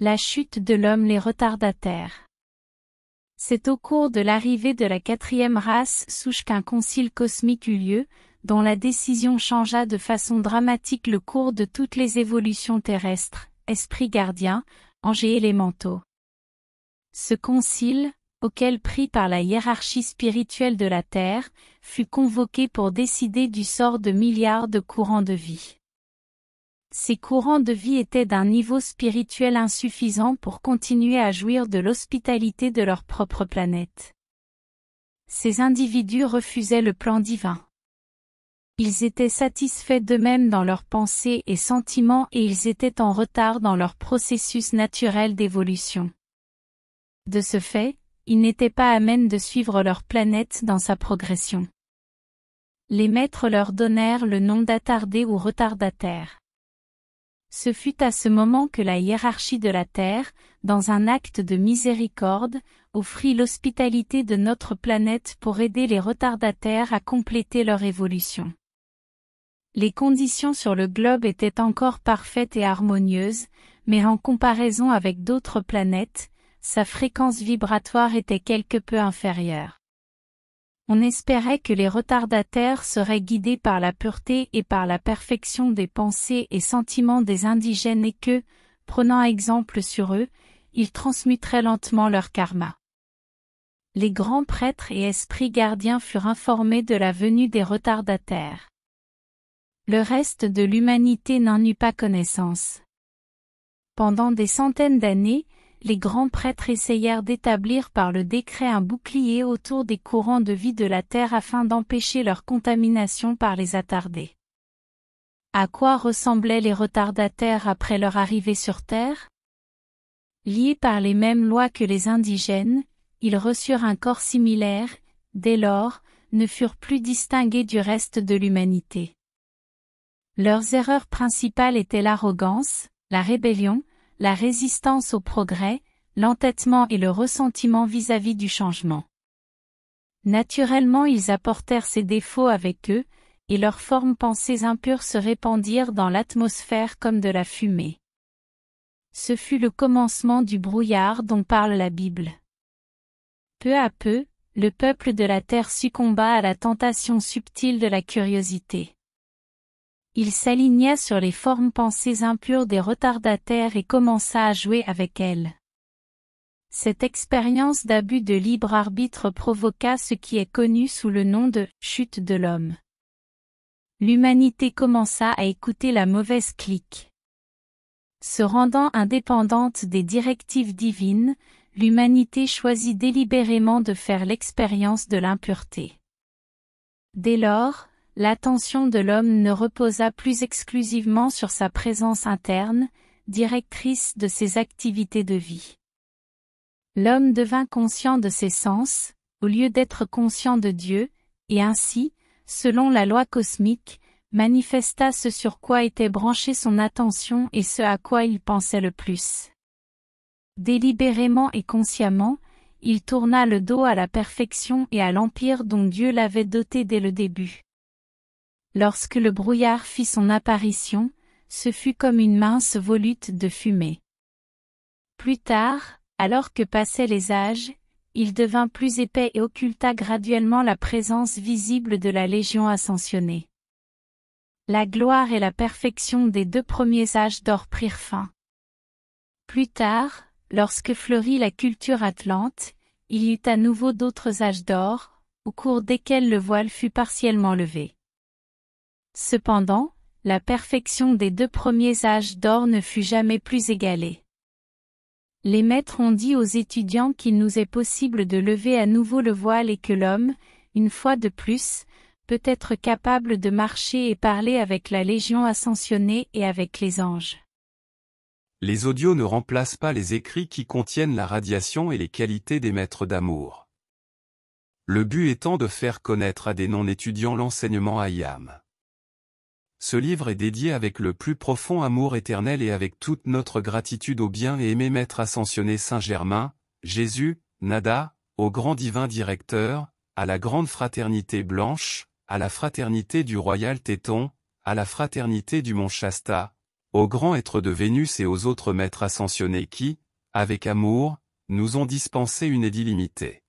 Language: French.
La chute de l'homme, les retardataires. C'est au cours de l'arrivée de la 4e race souche qu'un concile cosmique eut lieu, dont la décision changea de façon dramatique le cours de toutes les évolutions terrestres, esprits gardiens, anges et élémentaux. Ce concile, auquel pris par la hiérarchie spirituelle de la Terre, fut convoqué pour décider du sort de milliards de courants de vie. Ces courants de vie étaient d'un niveau spirituel insuffisant pour continuer à jouir de l'hospitalité de leur propre planète. Ces individus refusaient le plan divin. Ils étaient satisfaits d'eux-mêmes dans leurs pensées et sentiments et ils étaient en retard dans leur processus naturel d'évolution. De ce fait, ils n'étaient pas à même de suivre leur planète dans sa progression. Les maîtres leur donnèrent le nom d'attardés ou retardataires. Ce fut à ce moment que la hiérarchie de la Terre, dans un acte de miséricorde, offrit l'hospitalité de notre planète pour aider les retardataires à compléter leur évolution. Les conditions sur le globe étaient encore parfaites et harmonieuses, mais en comparaison avec d'autres planètes, sa fréquence vibratoire était quelque peu inférieure. On espérait que les retardataires seraient guidés par la pureté et par la perfection des pensées et sentiments des indigènes et que, prenant exemple sur eux, ils transmuteraient lentement leur karma. Les grands prêtres et esprits gardiens furent informés de la venue des retardataires. Le reste de l'humanité n'en eut pas connaissance. Pendant des centaines d'années, les grands prêtres essayèrent d'établir par le décret un bouclier autour des courants de vie de la Terre afin d'empêcher leur contamination par les attardés. À quoi ressemblaient les retardataires après leur arrivée sur Terre? Liés par les mêmes lois que les indigènes, ils reçurent un corps similaire, dès lors, ne furent plus distingués du reste de l'humanité. Leurs erreurs principales étaient l'arrogance, la rébellion, la résistance au progrès, l'entêtement et le ressentiment vis-à-vis du changement. Naturellement ils apportèrent ces défauts avec eux, et leurs formes pensées impures se répandirent dans l'atmosphère comme de la fumée. Ce fut le commencement du brouillard dont parle la Bible. Peu à peu, le peuple de la terre succomba à la tentation subtile de la curiosité. Il s'aligna sur les formes pensées impures des retardataires et commença à jouer avec elles. Cette expérience d'abus de libre arbitre provoqua ce qui est connu sous le nom de « chute de l'homme ». L'humanité commença à écouter la mauvaise clique. Se rendant indépendante des directives divines, l'humanité choisit délibérément de faire l'expérience de l'impureté. Dès lors, l'attention de l'homme ne reposa plus exclusivement sur sa présence interne, directrice de ses activités de vie. L'homme devint conscient de ses sens, au lieu d'être conscient de Dieu, et ainsi, selon la loi cosmique, manifesta ce sur quoi était branchée son attention et ce à quoi il pensait le plus. Délibérément et consciemment, il tourna le dos à la perfection et à l'empire dont Dieu l'avait doté dès le début. Lorsque le brouillard fit son apparition, ce fut comme une mince volute de fumée. Plus tard, alors que passaient les âges, il devint plus épais et occulta graduellement la présence visible de la Légion ascensionnée. La gloire et la perfection des 2 premiers âges d'or prirent fin. Plus tard, lorsque fleurit la culture atlante, il y eut à nouveau d'autres âges d'or, au cours desquels le voile fut partiellement levé. Cependant, la perfection des 2 premiers âges d'or ne fut jamais plus égalée. Les maîtres ont dit aux étudiants qu'il nous est possible de lever à nouveau le voile et que l'homme, une fois de plus, peut être capable de marcher et parler avec la Légion ascensionnée et avec les anges. Les audios ne remplacent pas les écrits qui contiennent la radiation et les qualités des maîtres d'amour. Le but étant de faire connaître à des non-étudiants l'enseignement Hayam. Ce livre est dédié avec le plus profond amour éternel et avec toute notre gratitude au bien et aimé Maître ascensionné Saint-Germain, Jésus, Nada, au grand divin directeur, à la grande fraternité blanche, à la fraternité du royal Téton, à la fraternité du mont Shasta, Aux grands êtres de Vénus et aux autres maîtres ascensionnés qui, avec amour, nous ont dispensé une aide illimitée.